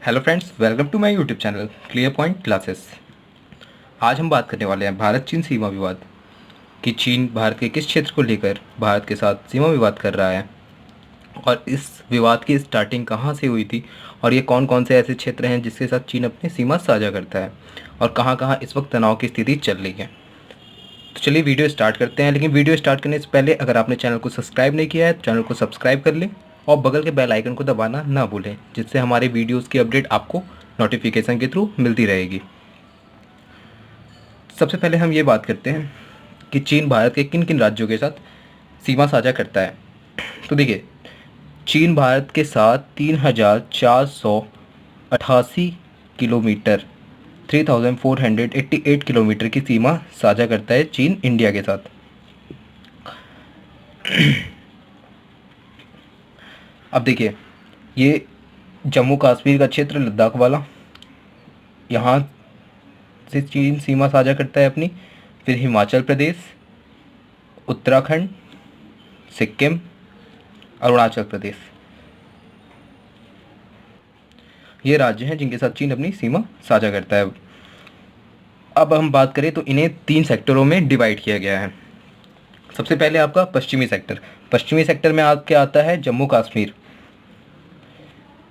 Hello friends, welcome to my YouTube channel clear point classes. आज हम बात करने वाले हैं भारत चीन सीमा विवाद कि चीन भारत के किस क्षेत्र को लेकर भारत के साथ सीमा विवाद कर रहा है और इस विवाद की स्टार्टिंग कहां से हुई थी और ये कौन कौन से ऐसे क्षेत्र हैं जिसके साथ चीन अपनी सीमा साझा करता है और कहां कहां इस वक्त तनाव की स्थिति चल रही है। तो चलिए वीडियो स्टार्ट करते हैं, लेकिन वीडियो स्टार्ट करने से पहले अगर आपने चैनल को सब्सक्राइब नहीं किया है तो चैनल को सब्सक्राइब कर लें और बगल के बेल आइकन को दबाना ना भूलें, जिससे हमारे वीडियोस की अपडेट आपको नोटिफिकेशन के थ्रू मिलती रहेगी। सबसे पहले हम ये बात करते हैं कि चीन भारत के किन किन राज्यों के साथ सीमा साझा करता है। तो देखिए, चीन भारत के साथ 3,488 किलोमीटर 3,488 किलोमीटर की सीमा साझा करता है चीन इंडिया के साथ। अब देखिए, ये जम्मू कश्मीर का क्षेत्र लद्दाख वाला, यहाँ से चीन सीमा साझा करता है अपनी। फिर हिमाचल प्रदेश, उत्तराखंड, सिक्किम, अरुणाचल प्रदेश, ये राज्य हैं जिनके साथ चीन अपनी सीमा साझा करता है। अब हम बात करें तो इन्हें 3 सेक्टरों में डिवाइड किया गया है। सबसे पहले आपका पश्चिमी सेक्टर। पश्चिमी सेक्टर में आपके आता है जम्मू कश्मीर,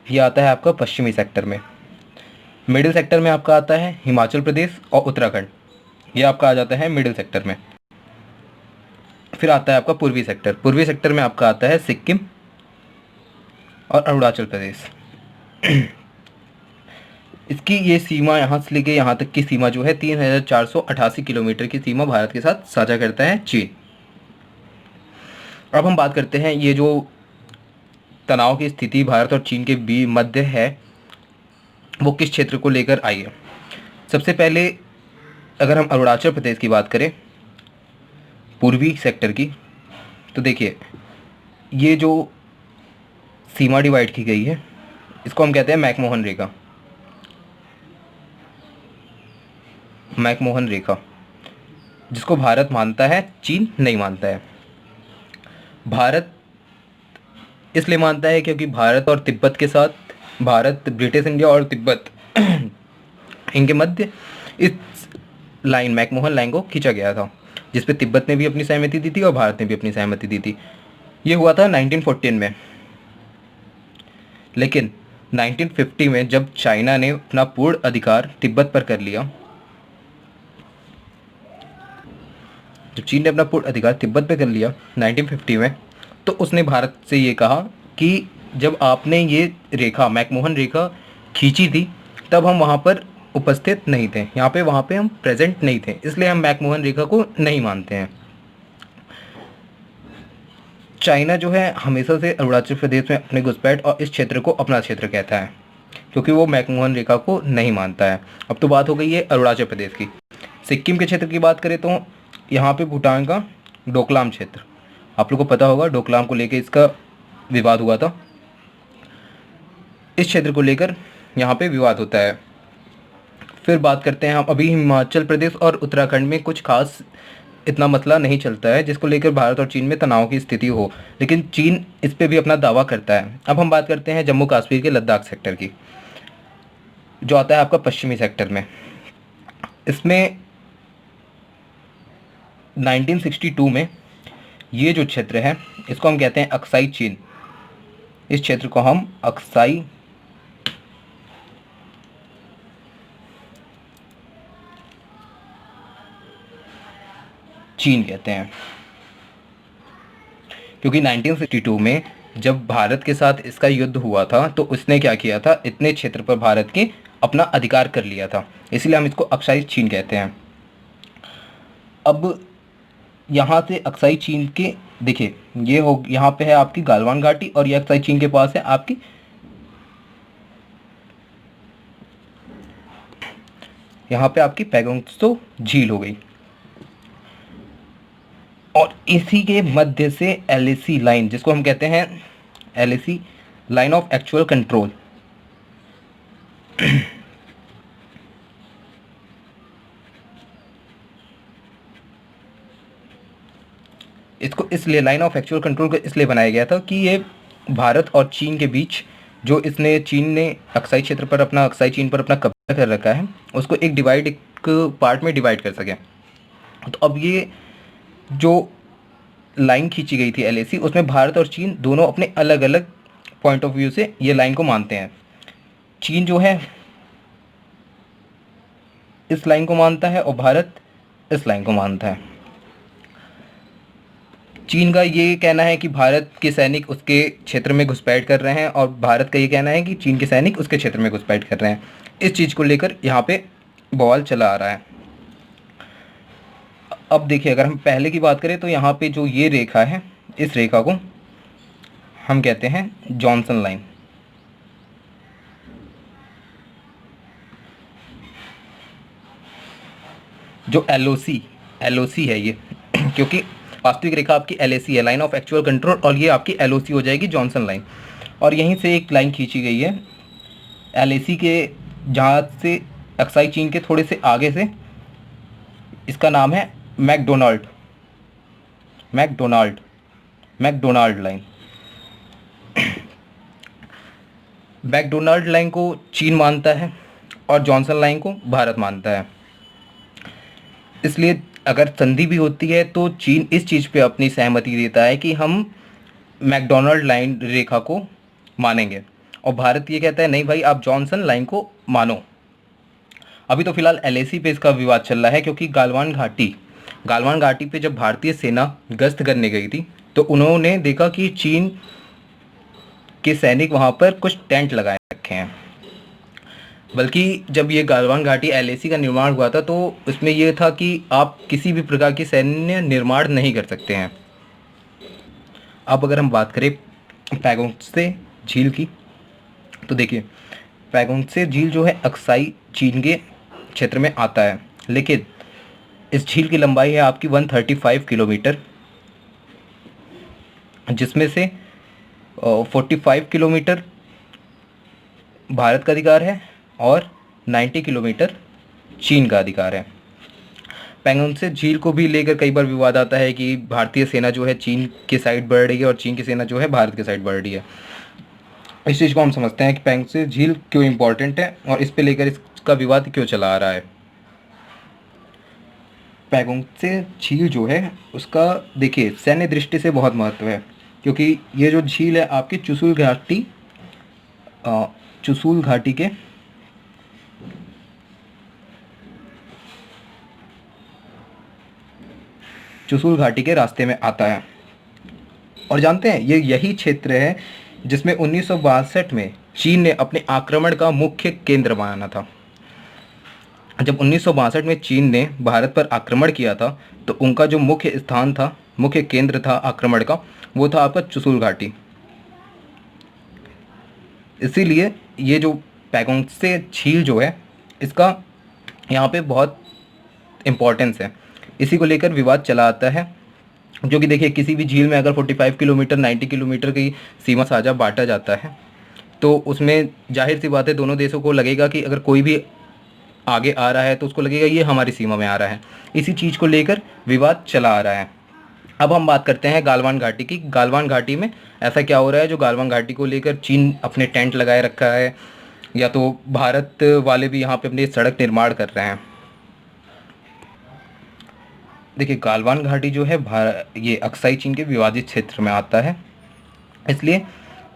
ये आता है आपका पश्चिमी सेक्टर में। मिडिल सेक्टर में आपका आता है हिमाचल प्रदेश और उत्तराखंड, ये आपका आ जाता है मिडिल सेक्टर में। फिर आता है आपका पूर्वी सेक्टर। पूर्वी सेक्टर में आपका आता है सिक्किम और अरुणाचल प्रदेश। इसकी ये सीमा यहाँ से लेके यहाँ तक की सीमा जो है 3,488 किलोमीटर की सीमा भारत के साथ साझा करता है चीन। अब हम बात करते हैं ये जो तनाव की स्थिति भारत और चीन के बीच मध्य है वो किस क्षेत्र को लेकर आई है। सबसे पहले अगर हम अरुणाचल प्रदेश की बात करें, पूर्वी सेक्टर की, तो देखिए ये जो सीमा डिवाइड की गई है इसको हम कहते हैं मैकमोहन रेखा। मैकमोहन रेखा जिसको भारत मानता है, चीन नहीं मानता है। भारत इसलिए मानता है क्योंकि भारत और तिब्बत के साथ, भारत, ब्रिटिश इंडिया और तिब्बत इनके मध्य इस लाइन, मैकमोहन लाइन को खींचा गया था, जिस पे तिब्बत ने भी अपनी सहमति दी थी और भारत ने भी अपनी सहमति दी थी। ये हुआ था 1914 में। लेकिन 1950 में जब चाइना ने अपना पूर्ण अधिकार तिब्बत पर कर लिया, जब चीन ने अपना पूर्ण अधिकार तिब्बत पे कर लिया 1950 में, तो उसने भारत से ये कहा कि जब आपने ये रेखा, मैकमोहन रेखा खींची थी, तब हम वहाँ पर उपस्थित नहीं थे, वहाँ पे हम प्रेजेंट नहीं थे, इसलिए हम मैकमोहन रेखा को नहीं मानते हैं। चाइना जो है हमेशा से अरुणाचल प्रदेश में अपने घुसपैठ और इस क्षेत्र को अपना क्षेत्र कहता है, क्योंकि वो मैकमोहन रेखा को नहीं मानता है। अब तो बात हो गई है अरुणाचल प्रदेश की। सिक्किम के क्षेत्र की बात करें तो यहाँ पे भूटान का डोकलाम क्षेत्र, आप लोगों को पता होगा, डोकलाम को लेकर इसका विवाद हुआ था। इस क्षेत्र को लेकर यहाँ पे विवाद होता है। फिर बात करते हैं हम अभी हिमाचल प्रदेश और उत्तराखंड में कुछ खास इतना मसला नहीं चलता है जिसको लेकर भारत और चीन में तनाव की स्थिति हो, लेकिन चीन इस पे भी अपना दावा करता है। अब हम बात करते हैं जम्मू कश्मीर के लद्दाख सेक्टर की, जो आता है आपका पश्चिमी सेक्टर में। इसमें 1962 में ये जो क्षेत्र है इसको हम कहते हैं अक्साई चीन। इस क्षेत्र को हम अक्साई चीन कहते हैं, क्योंकि 1962 में जब भारत के साथ इसका युद्ध हुआ था तो उसने क्या किया था, इतने क्षेत्र पर भारत के अपना अधिकार कर लिया था, इसलिए हम इसको अक्साई चीन कहते हैं। अब यहाँ से अक्साई चीन के, देखिए ये हो, यहाँ पे है आपकी गालवान घाटी और ये अक्साई चीन के पास है आपकी, यहाँ पे आपकी पैगोंग त्सो झील हो गई। और इसी के मध्य से एलएसी लाइन, जिसको हम कहते हैं LAC line of actual control, इसको इसलिए लाइन ऑफ एक्चुअल कंट्रोल को इसलिए बनाया गया था कि ये भारत और चीन के बीच जो इसने चीन ने अक्साई क्षेत्र पर अपना अक्साई चीन पर अपना कब्जा कर रखा है, उसको एक पार्ट में डिवाइड कर सके। तो अब ये जो लाइन खींची गई थी एलएसी, उसमें भारत और चीन दोनों अपने अलग अलग पॉइंट ऑफ व्यू से ये लाइन को मानते हैं। चीन जो है इस लाइन को मानता है और भारत इस लाइन को मानता है। चीन का ये कहना है कि भारत के सैनिक उसके क्षेत्र में घुसपैठ कर रहे हैं और भारत का ये कहना है कि चीन के सैनिक उसके क्षेत्र में घुसपैठ कर रहे हैं। इस चीज़ को लेकर यहाँ पे बवाल चला आ रहा है। अब देखिए, अगर हम पहले की बात करें तो यहाँ पे जो ये रेखा है, इस रेखा को हम कहते हैं जॉनसन लाइन। जो एलओसी है ये क्योंकि वास्तविक रेखा आपकी एलएसी है, लाइन ऑफ एक्चुअल कंट्रोल, और ये आपकी एलओसी हो जाएगी, जॉनसन लाइन। और यहीं से एक लाइन खींची गई है एलएसी के, जहाँ से अक्साई चीन के थोड़े से आगे से, इसका नाम है मैकडोनाल्ड लाइन। मैकडोनाल्ड लाइन को चीन मानता है और जॉनसन लाइन को भारत मानता है। इसलिए अगर संधि भी होती है तो चीन इस चीज़ पे अपनी सहमति देता है कि हम मैकडोनाल्ड लाइन रेखा को मानेंगे, और भारत ये कहता है नहीं भाई, आप जॉनसन लाइन को मानो। अभी तो फिलहाल एलएसी पे इसका विवाद चल रहा है, क्योंकि गालवान घाटी पे जब भारतीय सेना गश्त करने गई थी तो उन्होंने देखा कि चीन के सैनिक वहाँ पर कुछ टेंट लगाए रखे हैं। बल्कि जब ये गालवान घाटी एलएसी का निर्माण हुआ था तो उसमें यह था कि आप किसी भी प्रकार की सैन्य निर्माण नहीं कर सकते हैं। अब अगर हम बात करें पैगोंगत्से झील की, तो देखिए पैगोंगत्से झील जो है अक्साई चीन के क्षेत्र में आता है, लेकिन इस झील की लंबाई है आपकी 135 किलोमीटर, जिसमें से 45 किलोमीटर भारत का अधिकार है और 90 किलोमीटर चीन का अधिकार है। पैगोंगत्से झील को भी लेकर कई बार विवाद आता है कि भारतीय सेना जो है चीन के साइड बढ़ रही है और चीन की सेना जो है भारत के साइड बढ़ रही है। इस चीज़ को हम समझते हैं कि पैगोंगत्से झील क्यों इम्पोर्टेंट है और इस पे लेकर इसका विवाद क्यों चला आ रहा है। पैगोंगत्से झील जो है उसका देखिए सैन्य दृष्टि से बहुत महत्व है, क्योंकि ये जो झील है आपकी चुशुल घाटी के रास्ते में आता है। और जानते हैं ये यही क्षेत्र है जिसमें 1962 में चीन ने अपने आक्रमण का मुख्य केंद्र बनाना था। जब 1962 में चीन ने भारत पर आक्रमण किया था तो उनका जो मुख्य स्थान था, मुख्य केंद्र था आक्रमण का, वो था आपका चुशुल घाटी। इसीलिए ये जो पैगोंगत्से झील जो है इसका यहाँ पे बहुत इम्पोर्टेंस है। इसी को लेकर विवाद चला आता है, जो कि देखिए किसी भी झील में अगर 45 किलोमीटर 90 किलोमीटर की सीमा साझा बांटा जाता है तो उसमें जाहिर सी बात है दोनों देशों को लगेगा कि अगर कोई भी आगे आ रहा है तो उसको लगेगा ये हमारी सीमा में आ रहा है। इसी चीज़ को लेकर विवाद चला आ रहा है। अब हम बात करते हैं गालवान घाटी की। गालवान घाटी में ऐसा क्या हो रहा है जो गालवान घाटी को लेकर चीन अपने टेंट लगाए रखा है, या तो भारत वाले भी यहाँ पे अपने सड़क निर्माण कर रहे हैं। देखिए गालवान घाटी जो है ये अक्साई चीन के विवादित क्षेत्र में आता है, इसलिए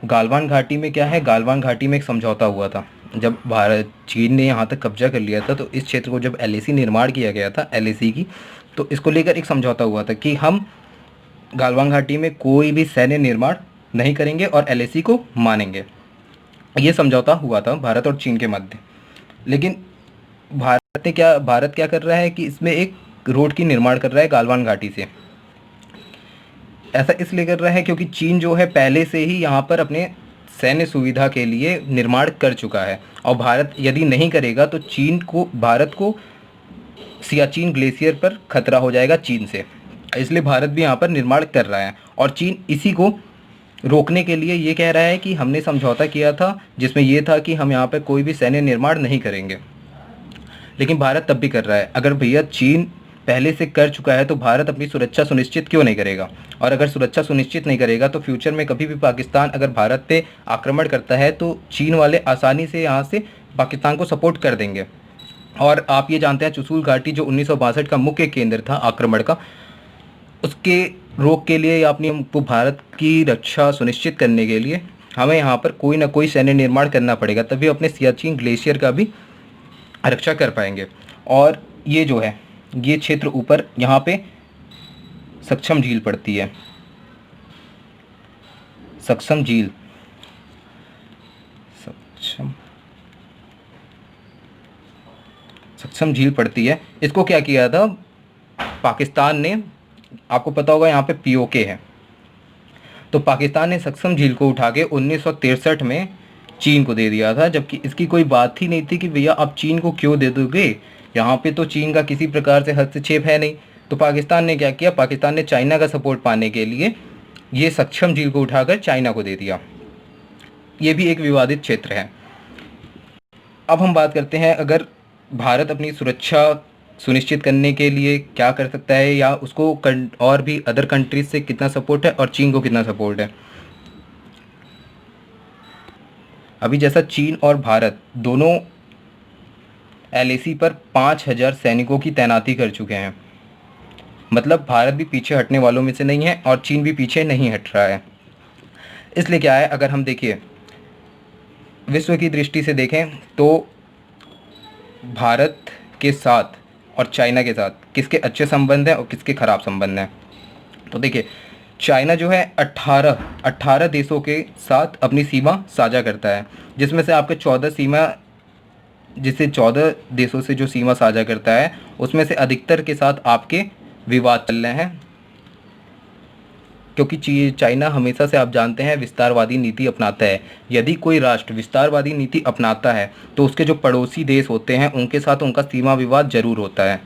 गालवान घाटी में क्या है, गालवान घाटी में एक समझौता हुआ था। जब चीन ने यहाँ तक कब्जा कर लिया था तो इस क्षेत्र को जब एलएसी निर्माण किया गया था एलएसी की, तो इसको लेकर एक समझौता हुआ था कि हम गालवान घाटी में कोई भी सैन्य निर्माण नहीं करेंगे और एलएसी को मानेंगे। ये समझौता हुआ था भारत और चीन के मध्य। लेकिन भारत क्या कर रहा है कि इसमें एक रोड की निर्माण कर रहा है गालवान घाटी से। ऐसा इसलिए कर रहा है क्योंकि चीन जो है पहले से ही यहाँ पर अपने सैन्य सुविधा के लिए निर्माण कर चुका है, और भारत यदि नहीं करेगा तो भारत को सियाचिन ग्लेशियर पर खतरा हो जाएगा चीन से। इसलिए भारत भी यहाँ पर निर्माण कर रहा है और चीन इसी को रोकने के लिए ये कह रहा है कि हमने समझौता किया था जिसमें यह था कि हम यहाँ पर कोई भी सैन्य निर्माण नहीं करेंगे। लेकिन भारत तब भी कर रहा है। अगर भैया चीन पहले से कर चुका है, तो भारत अपनी सुरक्षा सुनिश्चित क्यों नहीं करेगा? और अगर सुरक्षा सुनिश्चित नहीं करेगा तो फ्यूचर में कभी भी पाकिस्तान अगर भारत पे आक्रमण करता है तो चीन वाले आसानी से यहाँ से पाकिस्तान को सपोर्ट कर देंगे। और आप ये जानते हैं चुशूल घाटी जो 1962 का मुख्य केंद्र था आक्रमण का, उसके रोक के लिए या अपनी हमको भारत की रक्षा सुनिश्चित करने के लिए हमें यहाँ पर कोई ना कोई सैन्य निर्माण करना पड़ेगा, तभी अपने सियाचिन ग्लेशियर का भी रक्षा कर पाएंगे। और ये जो है ये क्षेत्र ऊपर यहाँ पे सक्षम झील पड़ती है, सक्षम झील, सक्षम झील पड़ती है। इसको क्या किया था पाकिस्तान ने, आपको पता होगा यहाँ पे पीओके है, तो पाकिस्तान ने सक्षम झील को उठा के 1963 में चीन को दे दिया था, जबकि इसकी कोई बात ही नहीं थी कि भैया आप चीन को क्यों दे दोगे, यहाँ पे तो चीन का किसी प्रकार से हस्तक्षेप है नहीं। तो पाकिस्तान ने क्या किया, पाकिस्तान ने चाइना का सपोर्ट पाने के लिए ये सक्षम झील को उठाकर चाइना को दे दिया। ये भी एक विवादित क्षेत्र है। अब हम बात करते हैं अगर भारत अपनी सुरक्षा सुनिश्चित करने के लिए क्या कर सकता है, या उसको और भी अदर कंट्रीज से कितना सपोर्ट है और चीन को कितना सपोर्ट है। अभी जैसा चीन और भारत दोनों एलएसी पर 5000 सैनिकों की तैनाती कर चुके हैं, मतलब भारत भी पीछे हटने वालों में से नहीं है और चीन भी पीछे नहीं हट रहा है। इसलिए क्या है, अगर हम देखिए विश्व की दृष्टि से देखें तो भारत के साथ और चाइना के साथ किसके अच्छे संबंध हैं और किसके ख़राब संबंध हैं। तो देखिए चाइना जो है 18 देशों के साथ अपनी सीमा साझा करता है, जिसमें से आपके 14 सीमा, जिससे 14 देशों से जो सीमा साझा करता है उसमें से अधिकतर के साथ आपके विवाद चल रहे हैं, क्योंकि चाइना हमेशा से आप जानते हैं विस्तारवादी नीति अपनाता है। यदि कोई राष्ट्र विस्तारवादी नीति अपनाता है तो उसके जो पड़ोसी देश होते हैं उनके साथ उनका सीमा विवाद जरूर होता है।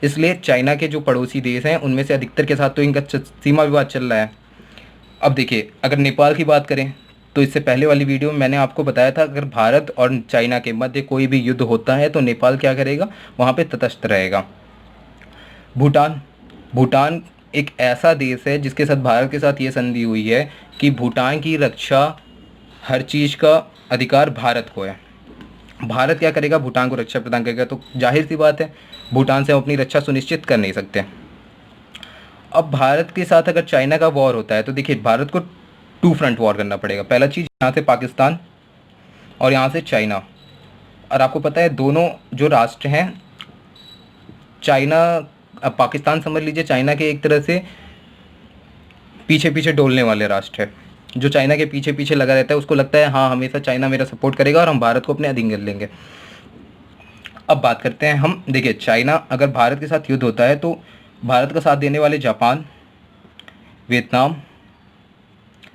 इसलिए चाइना के जो पड़ोसी देश हैं उनमें से अधिकतर के साथ तो इनका सीमा विवाद चल रहा है। अब देखिए अगर नेपाल की बात करें तो इससे पहले वाली वीडियो में मैंने आपको बताया था अगर भारत और चाइना के मध्य कोई भी युद्ध होता है तो नेपाल क्या करेगा, वहाँ पे तटस्थ रहेगा। भूटान एक ऐसा देश है जिसके साथ भारत के साथ ये संधि हुई है कि भूटान की रक्षा हर चीज़ का अधिकार भारत को है। भारत क्या करेगा, भूटान को रक्षा प्रदान करेगा, तो जाहिर सी बात है भूटान से हम अपनी रक्षा सुनिश्चित कर नहीं सकते। अब भारत के साथ अगर चाइना का वॉर होता है तो देखिए भारत को 2 फ्रंट वॉर करना पड़ेगा। पहला चीज़ यहाँ से पाकिस्तान और यहाँ से चाइना। और आपको पता है दोनों जो राष्ट्र हैं, चाइना, अब पाकिस्तान समझ लीजिए चाइना के एक तरह से पीछे पीछे डोलने वाले राष्ट्र है। जो चाइना के पीछे पीछे लगा रहता है उसको लगता है हाँ हमेशा चाइना मेरा सपोर्ट करेगा और हम भारत को अपने अधीन कर लेंगे। अब बात करते हैं हम, देखिए चाइना अगर भारत के साथ युद्ध होता है तो भारत का साथ देने वाले जापान, वियतनाम,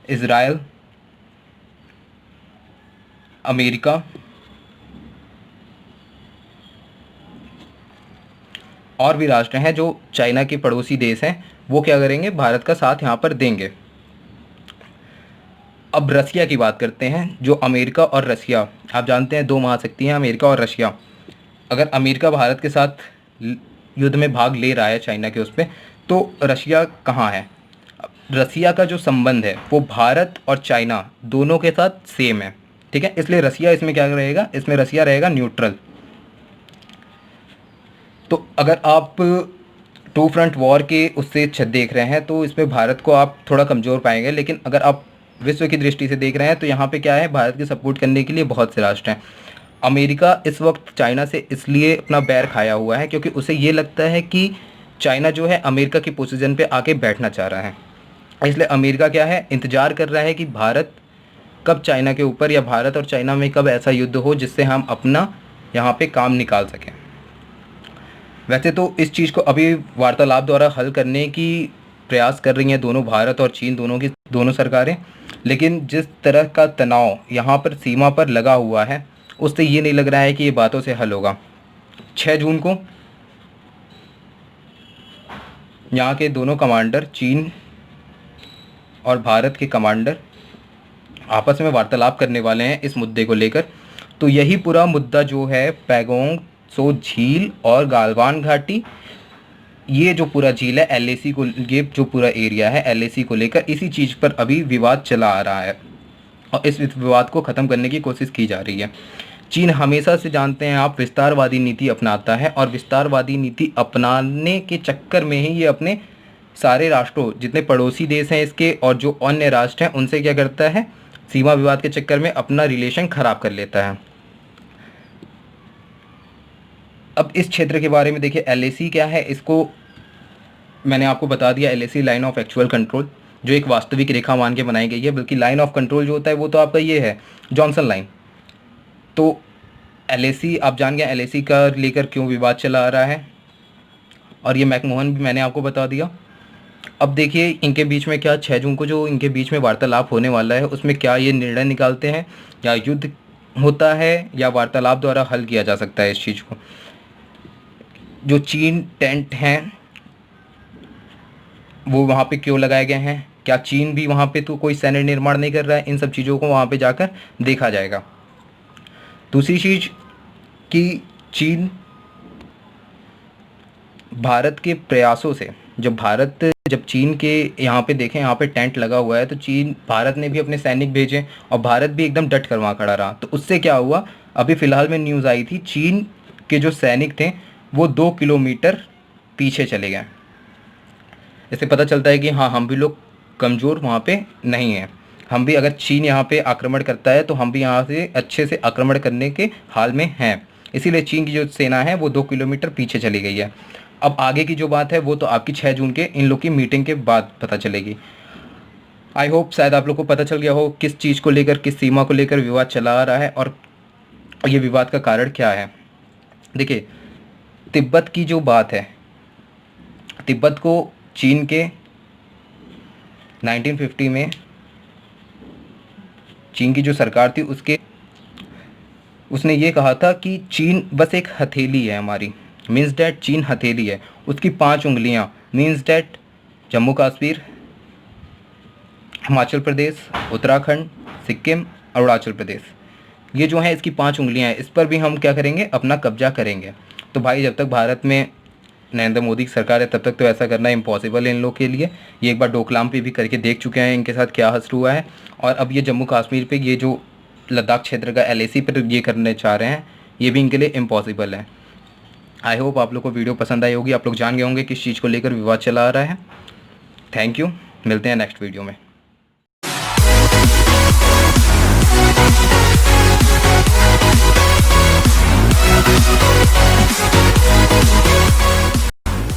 इजराइल, अमेरिका और भी राष्ट्र हैं जो चाइना के पड़ोसी देश हैं, वो क्या करेंगे, भारत का साथ यहाँ पर देंगे। अब रसिया की बात करते हैं, जो अमेरिका और रसिया, आप जानते हैं 2 महाशक्ति हैं अमेरिका और रशिया। अगर अमेरिका भारत के साथ युद्ध में भाग ले रहा है चाइना के उस पर, तो रशिया कहाँ है? रसिया का जो संबंध है वो भारत और चाइना दोनों के साथ सेम है, ठीक है। इसलिए रसिया इसमें क्या रहेगा, इसमें रसिया रहेगा न्यूट्रल। तो अगर आप 2 फ्रंट वॉर के उससे देख रहे हैं तो इसमें भारत को आप थोड़ा कमज़ोर पाएंगे, लेकिन अगर आप विश्व की दृष्टि से देख रहे हैं तो यहाँ पे क्या है, भारत के सपोर्ट करने के लिए बहुत से राष्ट्र हैं। अमेरिका इस वक्त चाइना से इसलिए अपना बैर खाया हुआ है क्योंकि उसे ये लगता है कि चाइना जो है अमेरिका की पोजीशन पे आके बैठना चाह रहा है। इसलिए अमेरिका क्या है, इंतज़ार कर रहा है कि भारत कब चाइना के ऊपर, या भारत और चाइना में कब ऐसा युद्ध हो जिससे हम अपना यहाँ पे काम निकाल सकें। वैसे तो इस चीज़ को अभी वार्तालाप द्वारा हल करने की प्रयास कर रही हैं दोनों, भारत और चीन दोनों सरकारें, लेकिन जिस तरह का तनाव यहाँ पर सीमा पर लगा हुआ है उससे ये नहीं लग रहा है कि ये बातों से हल होगा। 6 जून को यहाँ के दोनों कमांडर, चीन और भारत के कमांडर आपस में वार्तालाप करने वाले हैं इस मुद्दे को लेकर। तो यही पूरा मुद्दा जो है पैगोंग त्सो झील और गालवान घाटी ये जो पूरा झील है एलएसी को, ये जो पूरा एरिया है एलएसी को लेकर इसी चीज़ पर अभी विवाद चला आ रहा है और इस विवाद को ख़त्म करने की कोशिश की जा रही है। चीन हमेशा से जानते हैं आप विस्तारवादी नीति अपनाता है और विस्तारवादी नीति अपनाने के चक्कर में ही ये अपने सारे राष्ट्रों, जितने पड़ोसी देश हैं इसके और जो अन्य राष्ट्र हैं, उनसे क्या करता है, सीमा विवाद के चक्कर में अपना रिलेशन ख़राब कर लेता है। अब इस क्षेत्र के बारे में देखिए, एलएसी क्या है, इसको मैंने आपको बता दिया। LAC line of actual control, जो एक वास्तविक रेखा मान के बनाई गई है, बल्कि लाइन ऑफ कंट्रोल जो होता है वो तो आपका ये है जॉनसन लाइन। तो एलएसी आप जान गए एलएसी का लेकर क्यों विवाद चला आ रहा है, और ये मैकमोहन भी मैंने आपको बता दिया। अब देखिए इनके बीच में क्या 6 जून को जो इनके बीच में वार्तालाप होने वाला है उसमें क्या ये निर्णय निकालते हैं, या युद्ध होता है, या वार्तालाप द्वारा हल किया जा सकता है इस चीज़ को। जो चीन टेंट हैं वो वहाँ पे क्यों लगाए गए हैं, क्या चीन भी वहाँ पे तो कोई सैन्य निर्माण नहीं कर रहा है, इन सब चीज़ों को वहाँ पे जाकर देखा जाएगा। दूसरी चीज़ कि चीन भारत के प्रयासों से, जब चीन के यहाँ पे देखें, यहाँ पे टेंट लगा हुआ है, तो भारत ने भी अपने सैनिक भेजे और भारत भी एकदम डट कर वहाँ खड़ा रहा। तो उससे क्या हुआ, अभी फ़िलहाल में न्यूज़ आई थी, चीन के जो सैनिक थे वो 2 किलोमीटर पीछे चले गए। इससे पता चलता है कि हाँ, हम भी लोग कमज़ोर वहाँ पे नहीं हैं, हम भी अगर चीन यहाँ पे आक्रमण करता है तो हम भी यहाँ से अच्छे से आक्रमण करने के हाल में हैं। इसीलिए चीन की जो सेना है वो 2 किलोमीटर पीछे चली गई है। अब आगे की जो बात है वो तो आपकी 6 जून के इन लोग की मीटिंग के बाद पता चलेगी। आई होप शायद आप लोग को पता चल गया हो किस चीज़ को लेकर, किस सीमा को लेकर विवाद चला आ रहा है और ये विवाद का कारण क्या है। देखिए, तिब्बत की जो बात है, तिब्बत को चीन के 1950 में चीन की जो सरकार थी उसने ये कहा था कि चीन बस एक हथेली है हमारी, मीन्स डैट चीन हथेली है, उसकी 5 उंगलियां, मीन्स डैट जम्मू कश्मीर, हिमाचल प्रदेश, उत्तराखंड, सिक्किम, अरुणाचल प्रदेश, ये जो है इसकी 5 उंगलियां हैं, इस पर भी हम क्या करेंगे, अपना कब्जा करेंगे। तो भाई जब तक भारत में नरेंद्र मोदी की सरकार है तब तक तो ऐसा करना इम्पॉसिबल है इन लोग के लिए। ये एक बार डोकलाम पे भी करके देख चुके हैं इनके साथ क्या हश्र हुआ है, और अब ये जम्मू कश्मीर पे, ये जो लद्दाख क्षेत्र का एलएसी पर ये करने चाह रहे हैं, ये भी इनके लिए इम्पॉसिबल है। आई होप आप लोग को वीडियो पसंद आई होगी, आप लोग जान गए होंगे किस चीज़ को लेकर विवाद चला आ रहा है। थैंक यू, मिलते हैं नेक्स्ट वीडियो में।